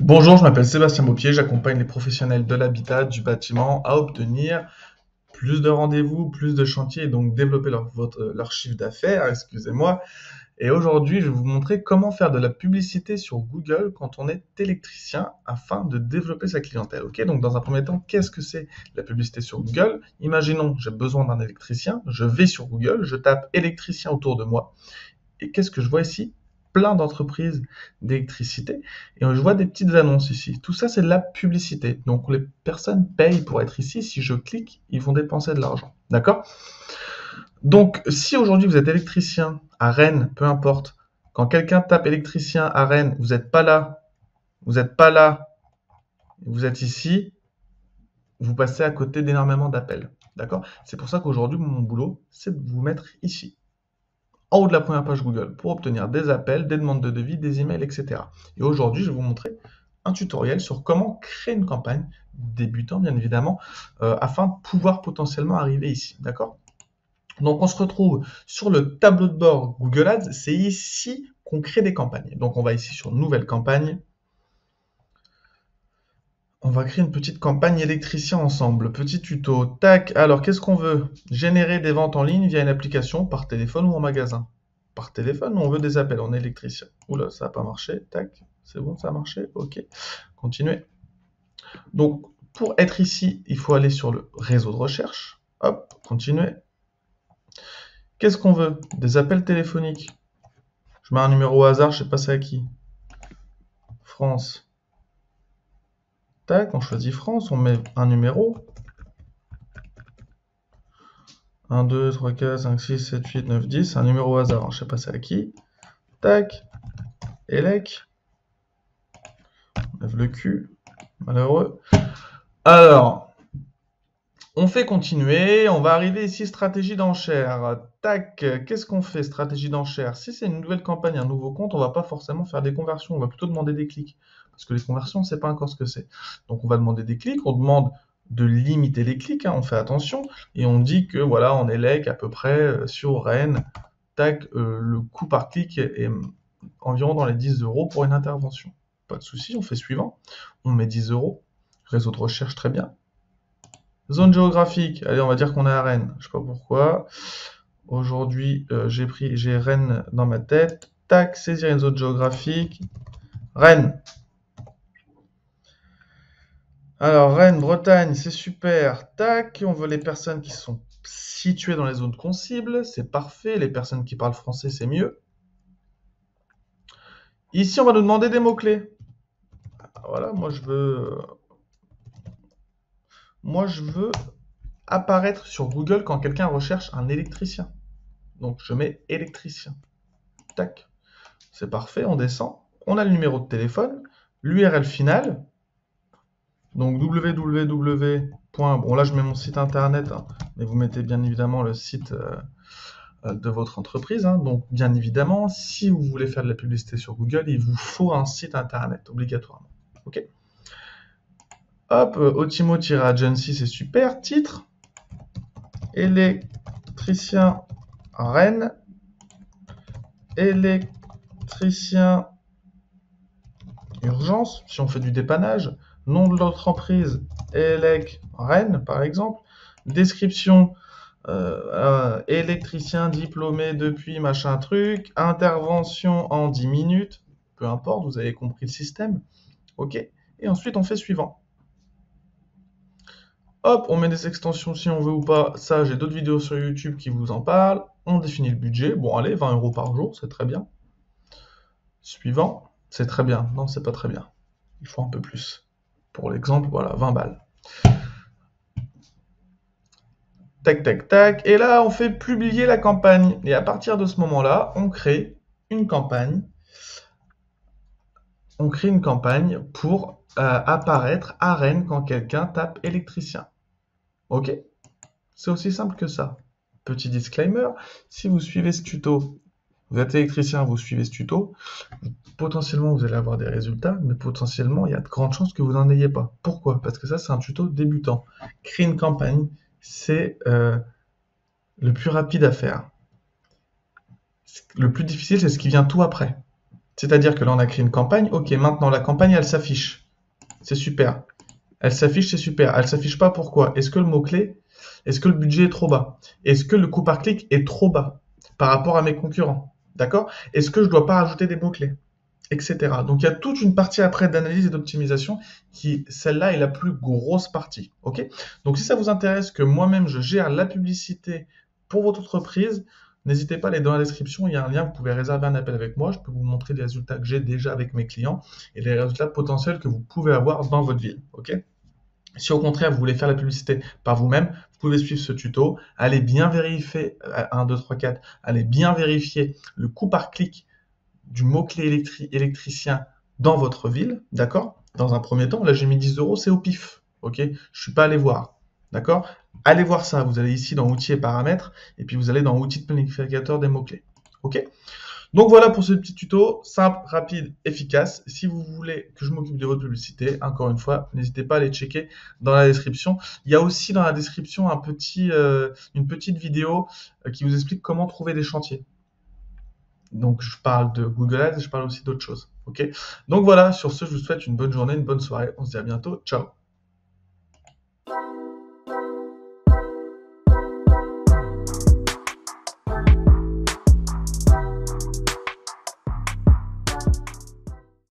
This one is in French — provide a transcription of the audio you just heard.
Bonjour, je m'appelle Sébastien Beaupier, j'accompagne les professionnels de l'habitat, du bâtiment à obtenir plus de rendez-vous, plus de chantiers et donc développer leur chiffre d'affaires, excusez-moi. Et aujourd'hui, je vais vous montrer comment faire de la publicité sur Google quand on est électricien afin de développer sa clientèle. Ok, donc dans un premier temps, qu'est-ce que c'est la publicité sur Google? Imaginons, j'ai besoin d'un électricien, je vais sur Google, je tape électricien autour de moi. Et qu'est-ce que je vois ici? Plein d'entreprises d'électricité. Et je vois des petites annonces ici. Tout ça, c'est de la publicité. Donc, les personnes payent pour être ici. Si je clique, ils vont dépenser de l'argent. D'accord? Donc, si aujourd'hui vous êtes électricien à Rennes, peu importe, quand quelqu'un tape électricien à Rennes, vous n'êtes pas là, vous n'êtes pas là, vous êtes ici, vous passez à côté d'énormément d'appels. D'accord? C'est pour ça qu'aujourd'hui, mon boulot, c'est de vous mettre ici, en haut de la première page Google pour obtenir des appels, des demandes de devis, des emails, etc. Et aujourd'hui, je vais vous montrer un tutoriel sur comment créer une campagne, débutant bien évidemment, afin de pouvoir potentiellement arriver ici. D'accord? Donc on se retrouve sur le tableau de bord Google Ads, c'est ici qu'on crée des campagnes. Donc on va ici sur Nouvelle campagne. On va créer une petite campagne électricien ensemble. Petit tuto. Tac. Alors, qu'est-ce qu'on veut? Générer des ventes en ligne via une application par téléphone ou en magasin. Par téléphone ou on veut des appels? On est électricien. Oula, ça n'a pas marché. Tac. C'est bon, ça a marché. Ok. Continuez. Donc, pour être ici, il faut aller sur le réseau de recherche. Hop, continuez. Qu'est-ce qu'on veut? Des appels téléphoniques. Je mets un numéro au hasard, je sais pas c'est à qui. France. Tac, on choisit France, on met un numéro. 1, 2, 3, 4, 5, 6, 7, 8, 9, 10. Un numéro au hasard, je sais pas c'est à qui. Tac. Elec. On lève le cul. Malheureux. Alors, on fait continuer. On va arriver ici, stratégie d'enchère. Tac. Qu'est-ce qu'on fait, stratégie d'enchère? Si c'est une nouvelle campagne, un nouveau compte, on va pas forcément faire des conversions. On va plutôt demander des clics. Parce que les conversions, on ne sait pas encore ce que c'est. Donc, on va demander des clics. On demande de limiter les clics, hein, on fait attention, et on dit que voilà, on élève à peu près sur Rennes, tac, le coût par clic est environ dans les 10 € pour une intervention. Pas de souci, on fait suivant, on met 10 €, réseau de recherche très bien. Zone géographique, allez, on va dire qu'on est à Rennes, je sais pas pourquoi. Aujourd'hui, j'ai Rennes dans ma tête, tac, saisir une zone géographique, Rennes. Alors, Rennes, Bretagne, c'est super. Tac, on veut les personnes qui sont situées dans les zones qu'on cible, c'est parfait. Les personnes qui parlent français, c'est mieux. Ici, on va nous demander des mots-clés. Voilà, moi je veux apparaître sur Google quand quelqu'un recherche un électricien. Donc, je mets électricien. Tac, c'est parfait, on descend. On a le numéro de téléphone, l'URL finale. Donc www. Bon là je mets mon site internet, hein, mais vous mettez bien évidemment le site de votre entreprise. Hein. Donc bien évidemment, si vous voulez faire de la publicité sur Google, il vous faut un site internet obligatoirement. Ok. Hop, Otimo-Agency, c'est super. Titre, électricien Rennes, électricien urgence, si on fait du dépannage. Nom de l'entreprise, Elec Rennes, par exemple. Description, électricien diplômé depuis machin truc. Intervention en 10 minutes. Peu importe, vous avez compris le système. OK. Et ensuite, on fait suivant. Hop, on met des extensions si on veut ou pas. Ça, j'ai d'autres vidéos sur YouTube qui vous en parlent. On définit le budget. Bon, allez, 20 € par jour, c'est très bien. Suivant, c'est très bien. Non, c'est pas très bien. Il faut un peu plus. Pour l'exemple, voilà, 20 balles. Tac, tac, tac. Et là, on fait publier la campagne. Et à partir de ce moment-là, on crée une campagne. On crée une campagne pour apparaître à Rennes quand quelqu'un tape électricien. Ok? C'est aussi simple que ça. Petit disclaimer, si vous suivez ce tuto, vous êtes électricien, vous suivez ce tuto, potentiellement vous allez avoir des résultats, mais potentiellement il y a de grandes chances que vous n'en ayez pas. Pourquoi? Parce que ça c'est un tuto débutant. Créer une campagne, c'est le plus rapide à faire. Le plus difficile, c'est ce qui vient tout après. C'est-à-dire que là, on a créé une campagne. Ok, maintenant, la campagne, elle s'affiche. C'est super. Elle s'affiche, c'est super. Elle s'affiche pas, pourquoi? Est-ce que le mot-clé, est-ce que le budget est trop bas? Est-ce que le coût par clic est trop bas par rapport à mes concurrents? D'accord? Est-ce que je dois pas rajouter des mots-clés? Etc. Donc il y a toute une partie après d'analyse et d'optimisation qui, celle-là, est la plus grosse partie. Ok? Donc si ça vous intéresse que moi-même je gère la publicité pour votre entreprise, n'hésitez pas à aller dans la description, il y a un lien, vous pouvez réserver un appel avec moi, je peux vous montrer les résultats que j'ai déjà avec mes clients et les résultats potentiels que vous pouvez avoir dans votre ville. Ok? Si au contraire vous voulez faire la publicité par vous-même, vous pouvez suivre ce tuto, allez bien vérifier, 1, 2, 3, 4, allez bien vérifier le coût par clic du mot-clé électricien dans votre ville, d'accord? Dans un premier temps, là j'ai mis 10 euros, c'est au pif, ok? Je ne suis pas allé voir, d'accord? Allez voir ça, vous allez ici dans outils et paramètres, et puis vous allez dans outils de planificateur des mots-clés, ok? Donc voilà pour ce petit tuto, simple, rapide, efficace. Si vous voulez que je m'occupe de votre publicité, encore une fois, n'hésitez pas à aller checker dans la description. Il y a aussi dans la description une petite vidéo qui vous explique comment trouver des chantiers. Donc, je parle de Google Ads et je parle aussi d'autres choses. Ok? Donc voilà, sur ce, je vous souhaite une bonne journée, une bonne soirée. On se dit à bientôt. Ciao!